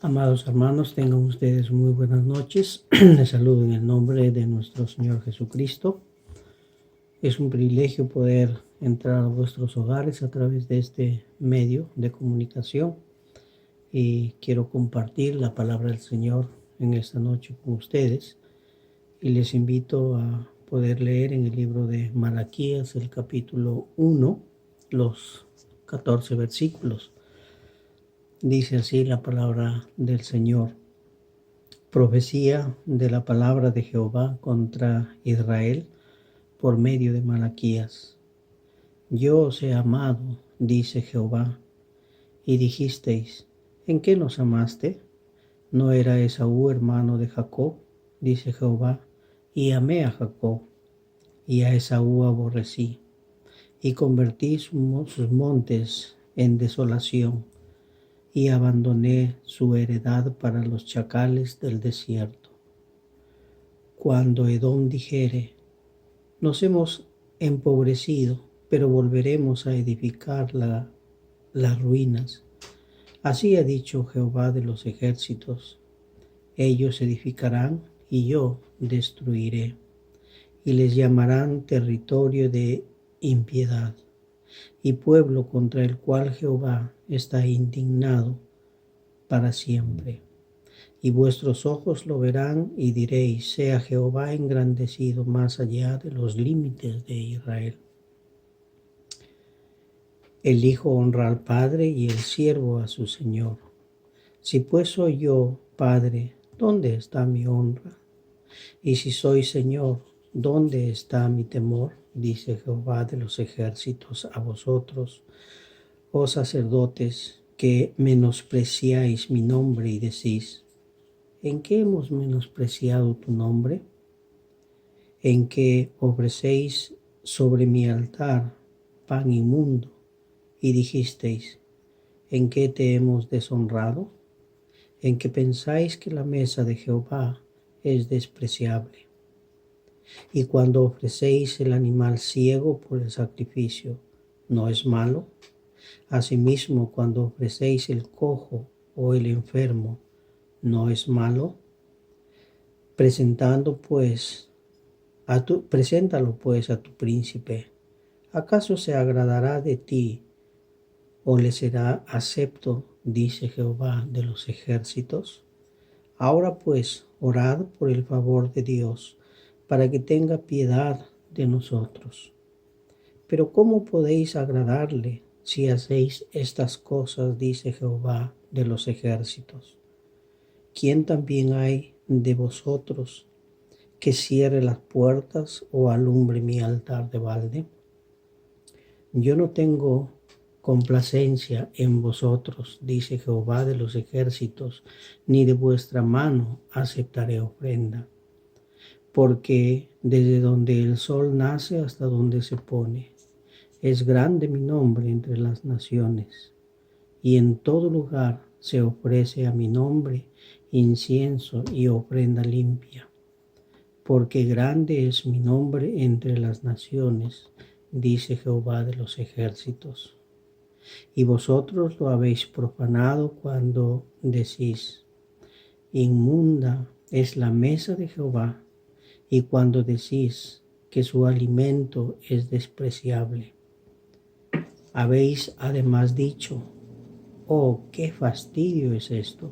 Amados hermanos, tengan ustedes muy buenas noches. Les saludo en el nombre de nuestro Señor Jesucristo. Es un privilegio poder entrar a vuestros hogares a través de este medio de comunicación y quiero compartir la palabra del Señor en esta noche con ustedes y les invito a poder leer en el libro de Malaquías el capítulo 1, los 14 versículos. Dice así la palabra del Señor. Profecía de la palabra de Jehová contra Israel por medio de Malaquías. Yo os he amado, dice Jehová, y dijisteis, ¿en qué nos amaste? ¿No era Esaú hermano de Jacob? Dice Jehová, y amé a Jacob, y a Esaú aborrecí, y convertí sus montes en desolación, y abandoné su heredad para los chacales del desierto. Cuando Edom dijere, nos hemos empobrecido, pero volveremos a edificar las ruinas. Así ha dicho Jehová de los ejércitos, ellos edificarán y yo destruiré, y les llamarán territorio de impiedad, y pueblo contra el cual Jehová está indignado para siempre. Y vuestros ojos lo verán y diréis, sea Jehová engrandecido más allá de los límites de Israel. El hijo honra al padre y el siervo a su señor. Si pues soy yo padre, ¿dónde está mi honra? Y si soy señor, ¿dónde está mi temor? Dice Jehová de los ejércitos a vosotros, oh sacerdotes, que menospreciáis mi nombre y decís, ¿en qué hemos menospreciado tu nombre? En que ofrecéis sobre mi altar pan inmundo, y dijisteis, ¿en qué te hemos deshonrado? En que pensáis que la mesa de Jehová es despreciable. Y cuando ofrecéis el animal ciego por el sacrificio, ¿no es malo? Asimismo, cuando ofrecéis el cojo o el enfermo, ¿no es malo? Preséntalo pues a tu príncipe. ¿Acaso se agradará de ti o le será acepto? Dice Jehová de los ejércitos. Ahora pues, orad por el favor de Dios, para que tenga piedad de nosotros. Pero ¿cómo podéis agradarle si hacéis estas cosas? Dice Jehová de los ejércitos. ¿Quién también hay de vosotros que cierre las puertas o alumbre mi altar de balde? Yo no tengo complacencia en vosotros, dice Jehová de los ejércitos, ni de vuestra mano aceptaré ofrenda. Porque desde donde el sol nace hasta donde se pone, es grande mi nombre entre las naciones, y en todo lugar se ofrece a mi nombre incienso y ofrenda limpia. Porque grande es mi nombre entre las naciones, dice Jehová de los ejércitos. Y vosotros lo habéis profanado cuando decís, inmunda es la mesa de Jehová, y cuando decís que su alimento es despreciable. Habéis además dicho, oh, qué fastidio es esto.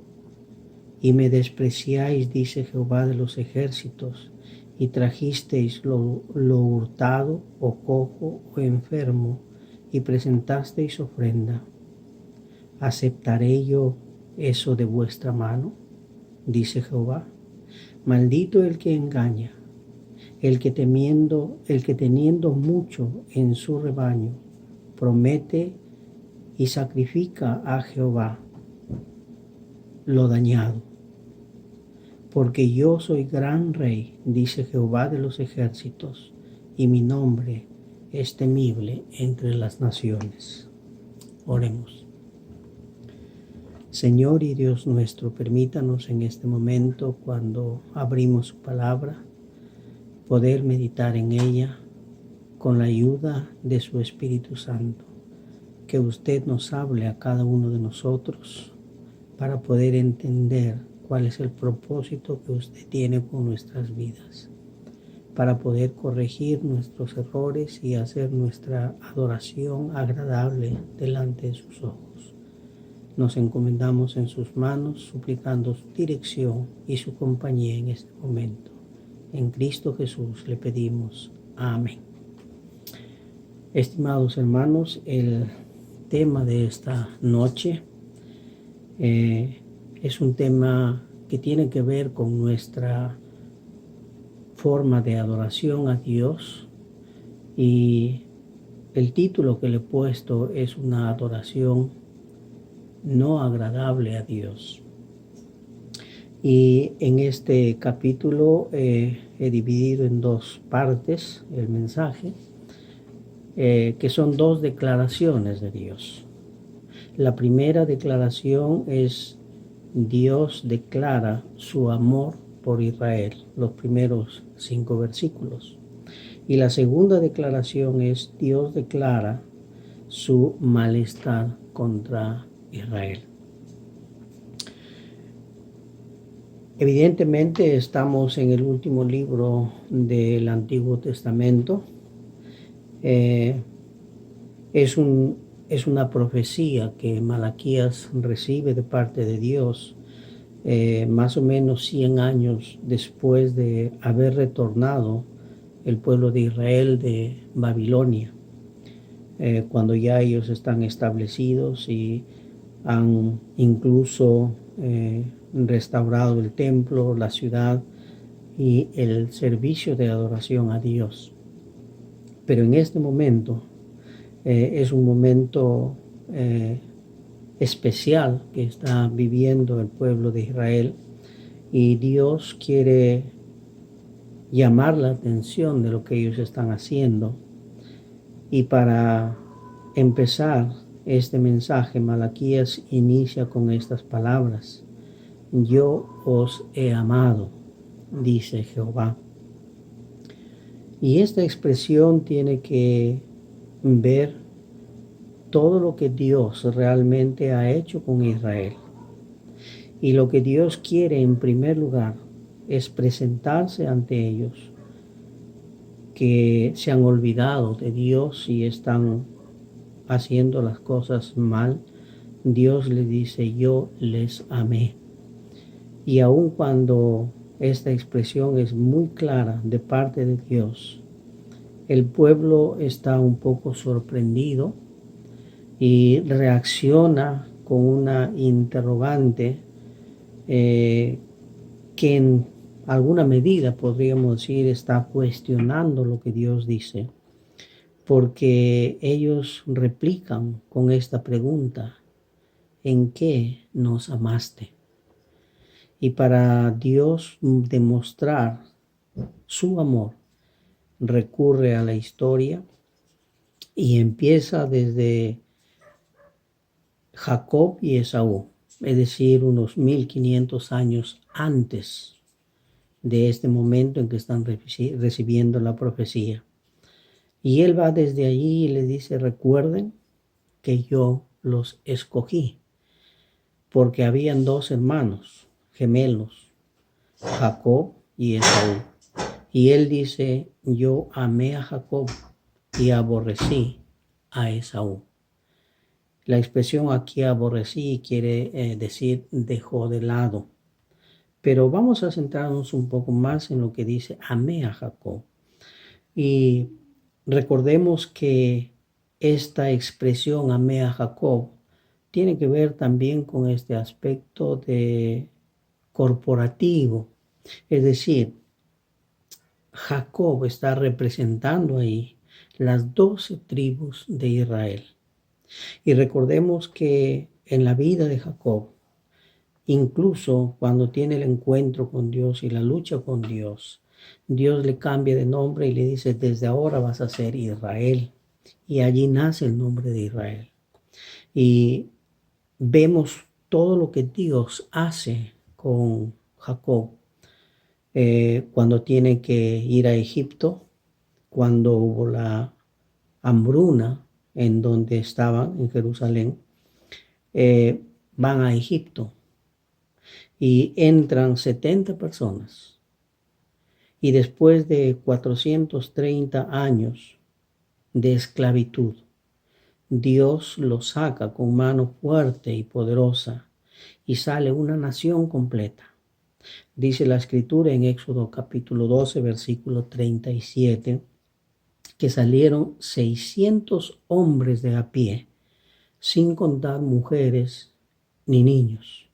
Y me despreciáis, dice Jehová de los ejércitos, y trajisteis lo hurtado, o cojo, o enfermo, y presentasteis ofrenda. ¿Aceptaré yo eso de vuestra mano? Dice Jehová. Maldito el que engaña, el que teniendo mucho en su rebaño, promete y sacrifica a Jehová lo dañado. Porque yo soy gran rey, dice Jehová de los ejércitos, y mi nombre es temible entre las naciones. Oremos. Señor y Dios nuestro, permítanos en este momento, cuando abrimos su palabra, poder meditar en ella con la ayuda de su Espíritu Santo. Que usted nos hable a cada uno de nosotros para poder entender cuál es el propósito que usted tiene con nuestras vidas, para poder corregir nuestros errores y hacer nuestra adoración agradable delante de sus ojos. Nos encomendamos en sus manos, suplicando su dirección y su compañía en este momento. En Cristo Jesús le pedimos. Amén. Estimados hermanos, el tema de esta noche es un tema que tiene que ver con nuestra forma de adoración a Dios, y el título que le he puesto es una adoración no agradable a Dios. Y en este capítulo he dividido en dos partes el mensaje, que son dos declaraciones de Dios. La primera declaración es: Dios declara su amor por Israel, los primeros 5 versículos. Y la segunda declaración es: Dios declara su malestar contra Israel. Evidentemente estamos en el último libro del Antiguo Testamento. Es una profecía que Malaquías recibe de parte de Dios, más o menos 100 años después de haber retornado el pueblo de Israel de Babilonia, cuando ya ellos están establecidos y han incluso restaurado el templo, la ciudad y el servicio de adoración a Dios. Pero en este momento es un momento especial que está viviendo el pueblo de Israel, y Dios quiere llamar la atención de lo que ellos están haciendo. Y para empezar este mensaje, Malaquías inicia con estas palabras: Yo os he amado, dice Jehová. Y esta expresión tiene que ver todo lo que Dios realmente ha hecho con Israel. Y lo que Dios quiere en primer lugar es presentarse ante ellos, que se han olvidado de Dios y están haciendo las cosas mal. Dios les dice: yo les amé. Y aun cuando esta expresión es muy clara de parte de Dios, el pueblo está un poco sorprendido y reacciona con una interrogante que en alguna medida podríamos decir está cuestionando lo que Dios dice, porque ellos replican con esta pregunta: ¿en qué nos amaste? Y para Dios demostrar su amor, recurre a la historia y empieza desde Jacob y Esaú, es decir, unos 1500 años antes de este momento en que están recibiendo la profecía. Y él va desde allí y le dice: recuerden que yo los escogí, porque habían dos hermanos gemelos, Jacob y Esaú. Y él dice: yo amé a Jacob y aborrecí a Esaú. La expresión aquí aborrecí quiere decir dejó de lado. Pero vamos a centrarnos un poco más en lo que dice amé a Jacob. Y recordemos que esta expresión amé a Jacob tiene que ver también con este aspecto de corporativo. Es decir, Jacob está representando ahí las 12 tribus de Israel. Y recordemos que en la vida de Jacob, incluso cuando tiene el encuentro con Dios y la lucha con Dios, Dios le cambia de nombre y le dice: desde ahora vas a ser Israel. Y allí nace el nombre de Israel. Y vemos todo lo que Dios hace con Jacob, cuando tiene que ir a Egipto, cuando hubo la hambruna en donde estaban, en Jerusalén, van a Egipto y entran 70 personas. Y después de 430 años de esclavitud, Dios los saca con mano fuerte y poderosa y sale una nación completa. Dice la escritura en Éxodo capítulo 12, versículo 37, que salieron 600 hombres de a pie, sin contar mujeres ni niños,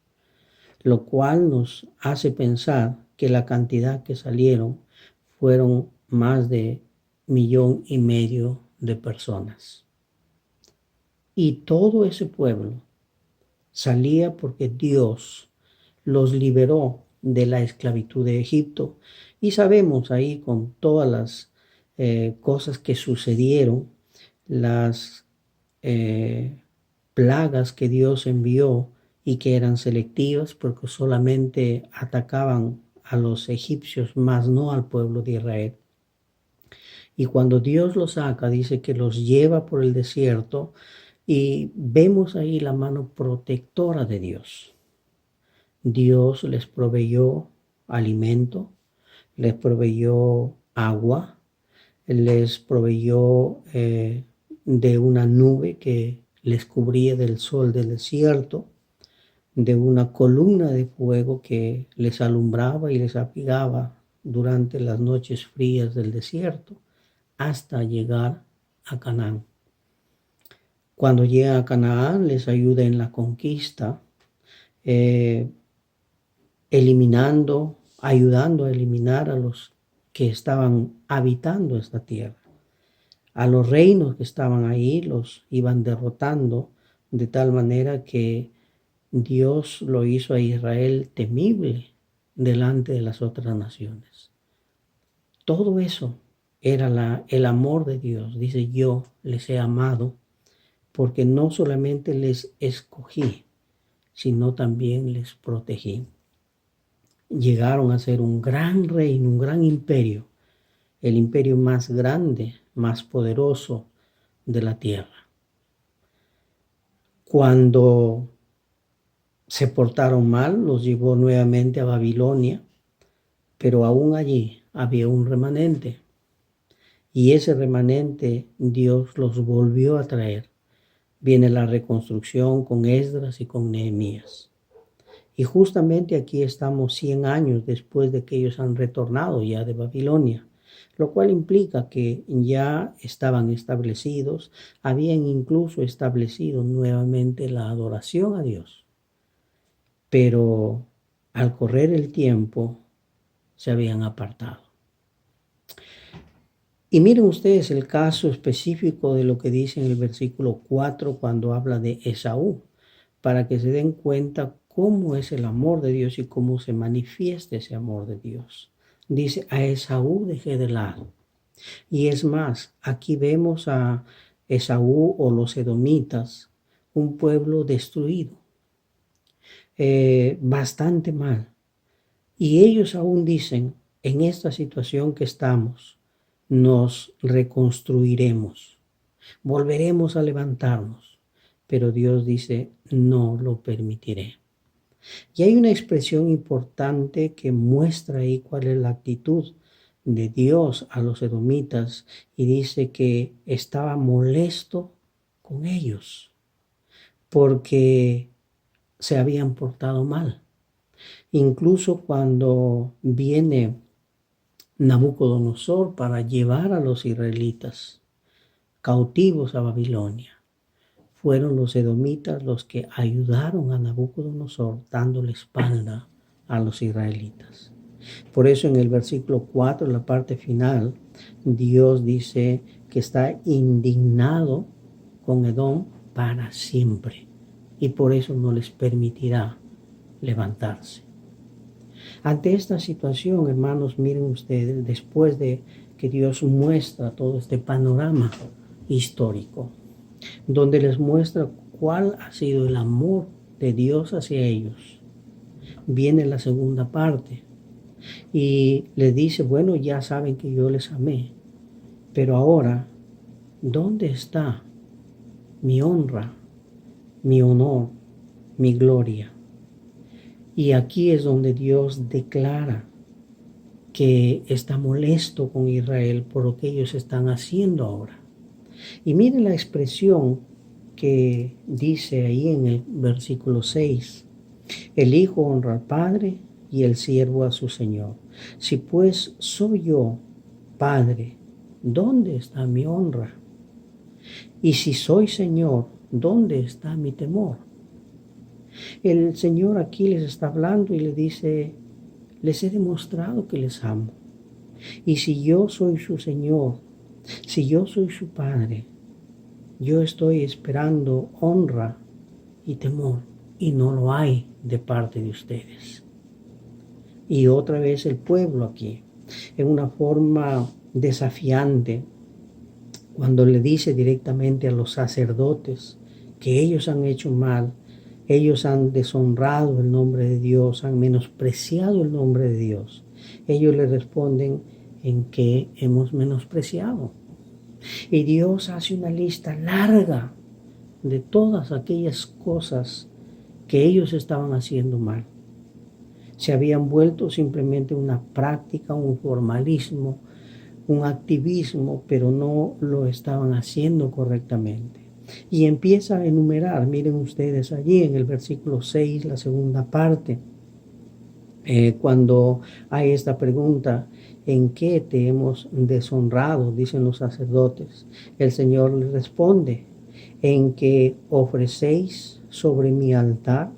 lo cual nos hace pensar que la cantidad que salieron fueron más de 1,5 millones de personas. Y todo ese pueblo salía porque Dios los liberó de la esclavitud de Egipto. Y sabemos ahí con todas las cosas que sucedieron, las plagas que Dios envió y que eran selectivas porque solamente atacaban a los egipcios, más no al pueblo de Israel. Y cuando Dios los saca, dice que los lleva por el desierto y vemos ahí la mano protectora de Dios. Dios les proveyó alimento, les proveyó agua, les proveyó de una nube que les cubría del sol del desierto, de una columna de fuego que les alumbraba y les abrigaba durante las noches frías del desierto hasta llegar a Canaán. Cuando llegan a Canaán les ayuda en la conquista, ayudando a eliminar a los que estaban habitando esta tierra. A los reinos que estaban ahí los iban derrotando de tal manera que Dios lo hizo a Israel temible delante de las otras naciones. Todo eso era el amor de Dios. Dice, yo les he amado porque no solamente les escogí, sino también les protegí. Llegaron a ser un gran reino, un gran imperio, el imperio más grande, más poderoso de la tierra. Cuando se portaron mal, los llevó nuevamente a Babilonia, pero aún allí había un remanente. Y ese remanente Dios los volvió a traer. Viene la reconstrucción con Esdras y con Nehemías. Y justamente aquí estamos 100 años después de que ellos han retornado ya de Babilonia, lo cual implica que ya estaban establecidos, habían incluso establecido nuevamente la adoración a Dios. Pero al correr el tiempo se habían apartado. Y miren ustedes el caso específico de lo que dice en el versículo 4 cuando habla de Esaú, para que se den cuenta cómo es el amor de Dios y cómo se manifiesta ese amor de Dios. Dice, a Esaú dejé de lado. Y es más, aquí vemos a Esaú o los edomitas, un pueblo destruido, bastante mal. Y ellos aún dicen, en esta situación que estamos, nos reconstruiremos, volveremos a levantarnos. Pero Dios dice, no lo permitiré. Y hay una expresión importante que muestra ahí cuál es la actitud de Dios a los edomitas y dice que estaba molesto con ellos porque se habían portado mal. Incluso cuando viene Nabucodonosor para llevar a los israelitas cautivos a Babilonia, fueron los edomitas los que ayudaron a Nabucodonosor dándole espalda a los israelitas. Por eso en el versículo 4, en la parte final, Dios dice que está indignado con Edom para siempre y por eso no les permitirá levantarse. Ante esta situación, hermanos, miren ustedes, después de que Dios muestra todo este panorama histórico, donde les muestra cuál ha sido el amor de Dios hacia ellos, viene la segunda parte y les dice, bueno, ya saben que yo les amé, pero ahora, ¿dónde está mi honra, mi honor, mi gloria? Y aquí es donde Dios declara que está molesto con Israel por lo que ellos están haciendo ahora. Y miren la expresión que dice ahí en el versículo 6. El hijo honra al padre y el siervo a su señor. Si pues soy yo padre, ¿dónde está mi honra? Y si soy señor, ¿dónde está mi temor? El Señor aquí les está hablando y le dice, les he demostrado que les amo. Y si yo soy su Señor, si yo soy su Padre, yo estoy esperando honra y temor, y no lo hay de parte de ustedes. Y otra vez el pueblo aquí, en una forma desafiante, cuando le dice directamente a los sacerdotes que ellos han hecho mal, ellos han deshonrado el nombre de Dios, han menospreciado el nombre de Dios. Ellos le responden en que hemos menospreciado. Y Dios hace una lista larga de todas aquellas cosas que ellos estaban haciendo mal. Se habían vuelto simplemente una práctica, un formalismo, un activismo, pero no lo estaban haciendo correctamente. Y empieza a enumerar, miren ustedes allí en el versículo 6, la segunda parte, cuando hay esta pregunta, ¿en qué te hemos deshonrado? Dicen los sacerdotes. El Señor les responde, en que ofrecéis sobre mi altar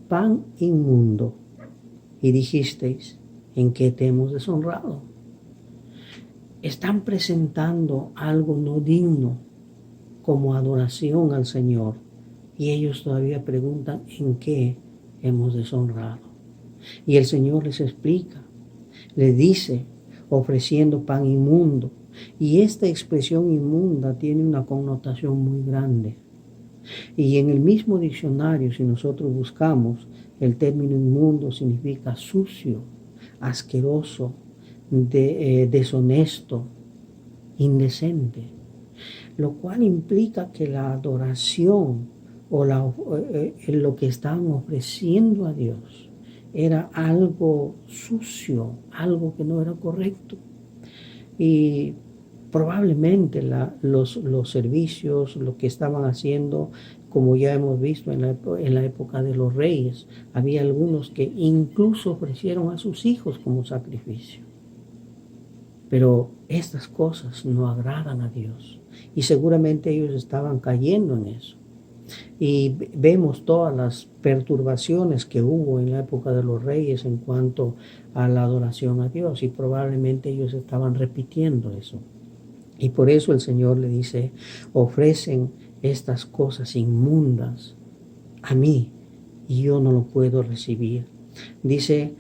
pan inmundo. Y dijisteis, ¿en qué te hemos deshonrado? Están presentando algo no digno como adoración al Señor. Y ellos todavía preguntan, ¿en qué hemos deshonrado? Y el Señor les explica, les dice, ofreciendo pan inmundo. Y esta expresión inmunda tiene una connotación muy grande. Y en el mismo diccionario, si nosotros buscamos, el término inmundo significa sucio, asqueroso, deshonesto, indecente. Lo cual implica que la adoración o lo que estaban ofreciendo a Dios era algo sucio, algo que no era correcto. Y probablemente los servicios, lo que estaban haciendo, como ya hemos visto en la época de los reyes, había algunos que incluso ofrecieron a sus hijos como sacrificio. Pero estas cosas no agradan a Dios y seguramente ellos estaban cayendo en eso. Y vemos todas las perturbaciones que hubo en la época de los reyes en cuanto a la adoración a Dios y probablemente ellos estaban repitiendo eso. Y por eso el Señor le dice, ofrecen estas cosas inmundas a mí y yo no lo puedo recibir. Dice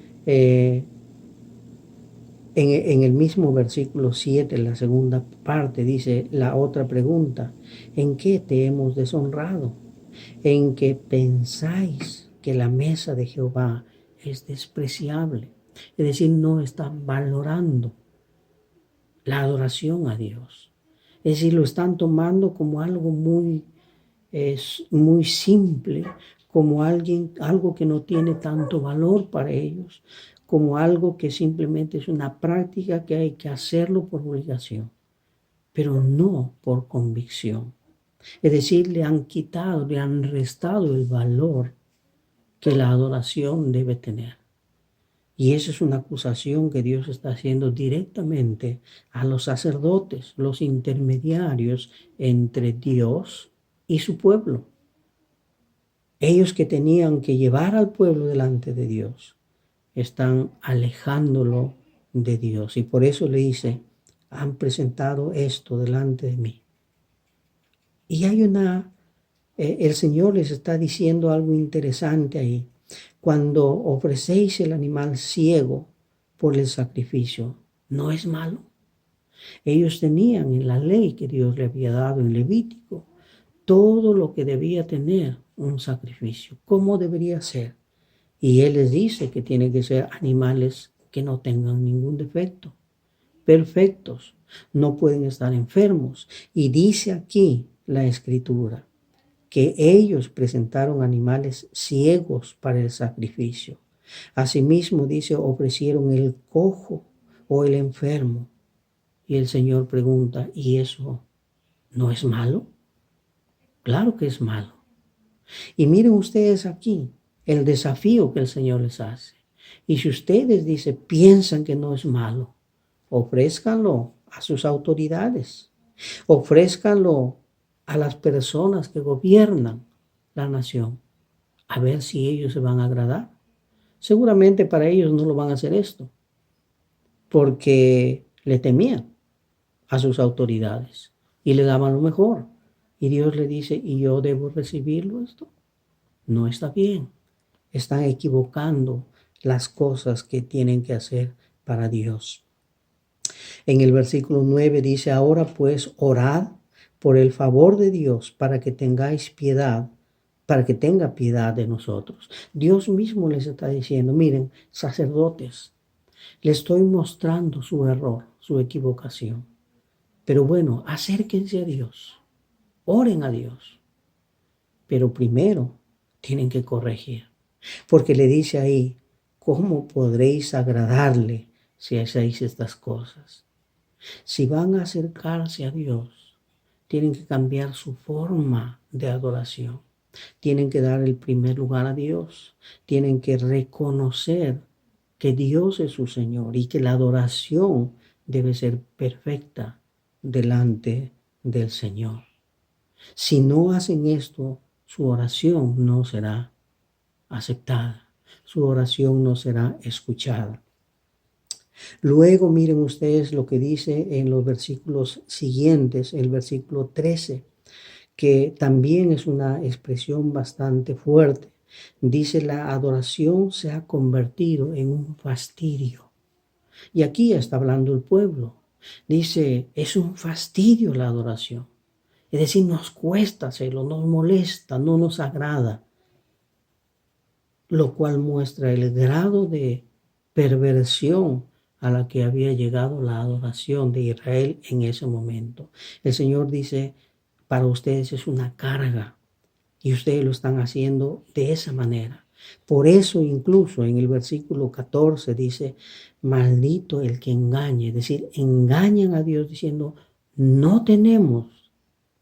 en el mismo versículo 7, la segunda parte, dice la otra pregunta, ¿en qué te hemos deshonrado? En que pensáis que la mesa de Jehová es despreciable. Es decir, no están valorando la adoración a Dios. Es decir, lo están tomando como algo muy simple, como algo que no tiene tanto valor para ellos, como algo que simplemente es una práctica que hay que hacerlo por obligación, pero no por convicción. Es decir, le han quitado, le han restado el valor que la adoración debe tener. Y esa es una acusación que Dios está haciendo directamente a los sacerdotes, los intermediarios entre Dios y su pueblo. Ellos que tenían que llevar al pueblo delante de Dios, están alejándolo de Dios. Y por eso le dice, han presentado esto delante de mí. Y hay el Señor les está diciendo algo interesante ahí. Cuando ofrecéis el animal ciego por el sacrificio, no es malo. Ellos tenían en la ley que Dios le había dado en Levítico todo lo que debía tener un sacrificio, cómo debería ser. Y Él les dice que tienen que ser animales que no tengan ningún defecto, perfectos, no pueden estar enfermos. Y dice aquí la Escritura que ellos presentaron animales ciegos para el sacrificio. Asimismo, dice, ofrecieron el cojo o el enfermo. Y el Señor pregunta, ¿y eso no es malo? Claro que es malo. Y miren ustedes aquí el desafío que el Señor les hace. Y si ustedes, dice, piensan que no es malo, ofrézcanlo a sus autoridades, ofrézcanlo a las personas que gobiernan la nación, a ver si ellos se van a agradar. Seguramente para ellos no lo van a hacer esto, porque le temían a sus autoridades y le daban lo mejor. Y Dios le dice, ¿y yo debo recibirlo esto? No está bien. Están equivocando las cosas que tienen que hacer para Dios. En el versículo 9 dice, ahora pues orad por el favor de Dios para que tengáis piedad, para que tenga piedad de nosotros. Dios mismo les está diciendo, miren, sacerdotes, les estoy mostrando su error, su equivocación. Pero bueno, acérquense a Dios, oren a Dios. Pero primero tienen que corregir. Porque le dice ahí, ¿cómo podréis agradarle si hacéis estas cosas? Si van a acercarse a Dios, tienen que cambiar su forma de adoración. Tienen que dar el primer lugar a Dios. Tienen que reconocer que Dios es su Señor y que la adoración debe ser perfecta delante del Señor. Si no hacen esto, su oración no será aceptada. Su oración no será escuchada. Luego miren ustedes lo que dice en los versículos siguientes, el versículo 13, que también es una expresión bastante fuerte. Dice, la adoración se ha convertido en un fastidio. Y aquí está hablando el pueblo. Dice, es un fastidio la adoración. Es decir, nos cuesta hacerlo, nos molesta, no nos agrada. Lo cual muestra el grado de perversión a la que había llegado la adoración de Israel en ese momento. El Señor dice, para ustedes es una carga y ustedes lo están haciendo de esa manera. Por eso incluso en el versículo 14 dice, maldito el que engañe, es decir, engañan a Dios diciendo, no tenemos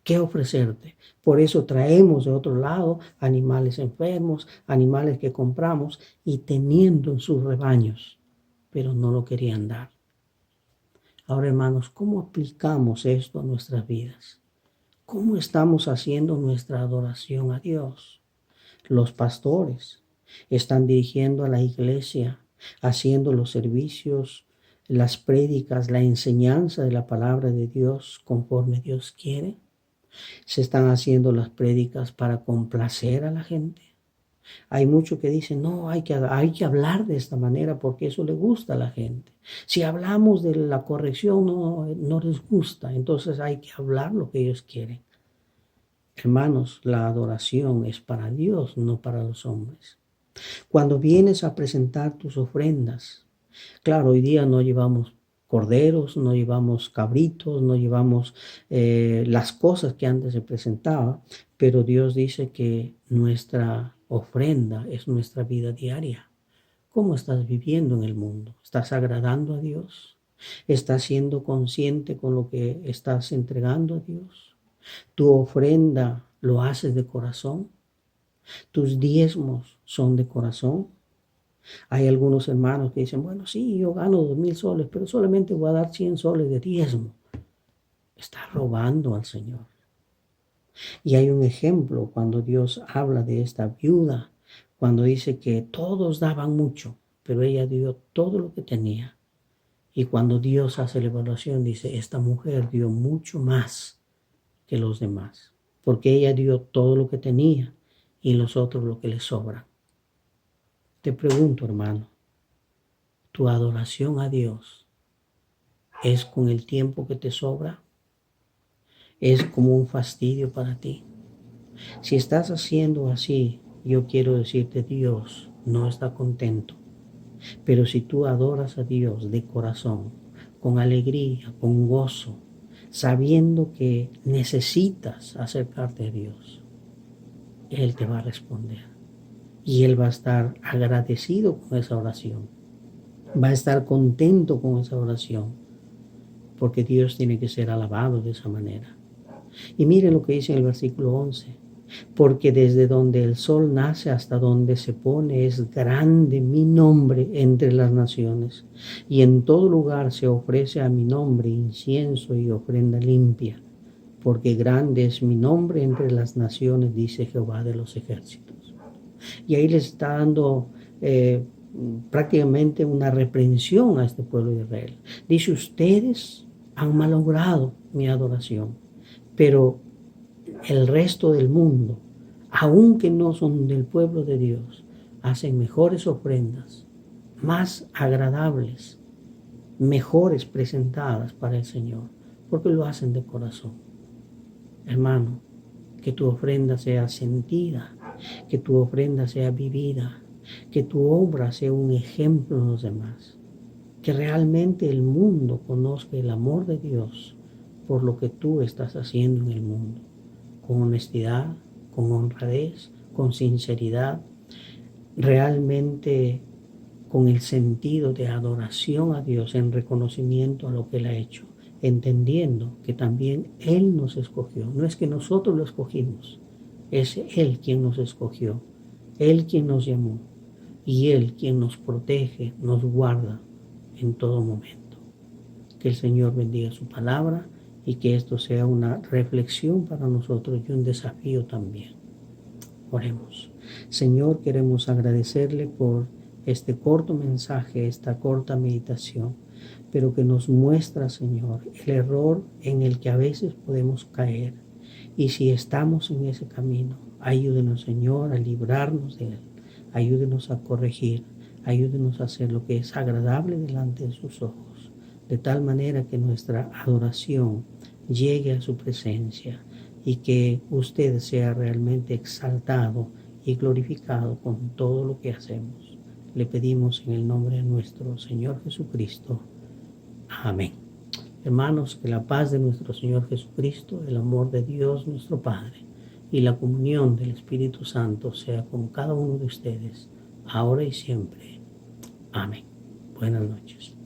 qué ofrecerte. Por eso traemos de otro lado animales enfermos, animales que compramos y teniendo en sus rebaños, pero no lo querían dar. Ahora, hermanos, ¿cómo aplicamos esto a nuestras vidas? ¿Cómo estamos haciendo nuestra adoración a Dios? Los pastores están dirigiendo a la iglesia, haciendo los servicios, las prédicas, la enseñanza de la palabra de Dios conforme Dios quiere. Se están haciendo las prédicas para complacer a la gente. Hay muchos que dicen, no, hay que hablar de esta manera porque eso le gusta a la gente. Si hablamos de la corrección, no les gusta, entonces hay que hablar lo que ellos quieren. Hermanos, la adoración es para Dios, no para los hombres. Cuando vienes a presentar tus ofrendas, claro, hoy día no llevamos corderos, no llevamos cabritos, no llevamos las cosas que antes se presentaba, pero Dios dice que nuestra ofrenda es nuestra vida diaria. ¿Cómo estás viviendo en el mundo? ¿Estás agradando a Dios? ¿Estás siendo consciente con lo que estás entregando a Dios? ¿Tu ofrenda lo haces de corazón? ¿Tus diezmos son de corazón? Hay algunos hermanos que dicen, bueno, sí, yo gano 2,000 soles, pero solamente voy a dar 100 soles de diezmo. Está robando al Señor. Y hay un ejemplo cuando Dios habla de esta viuda, cuando dice que todos daban mucho, pero ella dio todo lo que tenía. Y cuando Dios hace la evaluación, dice, esta mujer dio mucho más que los demás, porque ella dio todo lo que tenía y los otros lo que les sobra. Te pregunto, hermano, ¿tu adoración a Dios es con el tiempo que te sobra? ¿Es como un fastidio para ti? Si estás haciendo así, yo quiero decirte, Dios no está contento. Pero si tú adoras a Dios de corazón, con alegría, con gozo, sabiendo que necesitas acercarte a Dios, Él te va a responder. y Él va a estar agradecido con esa oración. Va a estar contento con esa oración, porque Dios tiene que ser alabado de esa manera. Y mire lo que dice en el versículo 11. Porque desde donde el sol nace hasta donde se pone es grande mi nombre entre las naciones, y en todo lugar se ofrece a mi nombre incienso y ofrenda limpia, porque grande es mi nombre entre las naciones, dice Jehová de los ejércitos. Y ahí les está dando prácticamente una reprensión a este pueblo de Israel. Dice, ustedes han malogrado mi adoración, pero el resto del mundo, aunque no son del pueblo de Dios, hacen mejores ofrendas, más agradables, mejores presentadas para el Señor, porque lo hacen de corazón. Hermano, que tu ofrenda sea sentida, que tu ofrenda sea vivida, que tu obra sea un ejemplo a los demás, que realmente el mundo conozca el amor de Dios por lo que tú estás haciendo en el mundo, con honestidad, con honradez, con sinceridad, realmente con el sentido de adoración a Dios en reconocimiento a lo que Él ha hecho, entendiendo que también Él nos escogió. No es que nosotros lo escogimos, es Él quien nos escogió, Él quien nos llamó y Él quien nos protege, nos guarda en todo momento. Que el Señor bendiga su palabra y que esto sea una reflexión para nosotros y un desafío también. Oremos. Señor, queremos agradecerle por este corto mensaje, esta corta meditación, pero que nos muestra, Señor, el error en el que a veces podemos caer. Y si estamos en ese camino, ayúdenos, Señor, a librarnos de él. Ayúdenos a corregir, ayúdenos a hacer lo que es agradable delante de sus ojos, de tal manera que nuestra adoración llegue a su presencia y que usted sea realmente exaltado y glorificado con todo lo que hacemos. Le pedimos en el nombre de nuestro Señor Jesucristo. Amén. Hermanos, que la paz de nuestro Señor Jesucristo, el amor de Dios nuestro Padre y la comunión del Espíritu Santo sea con cada uno de ustedes, ahora y siempre. Amén. Buenas noches.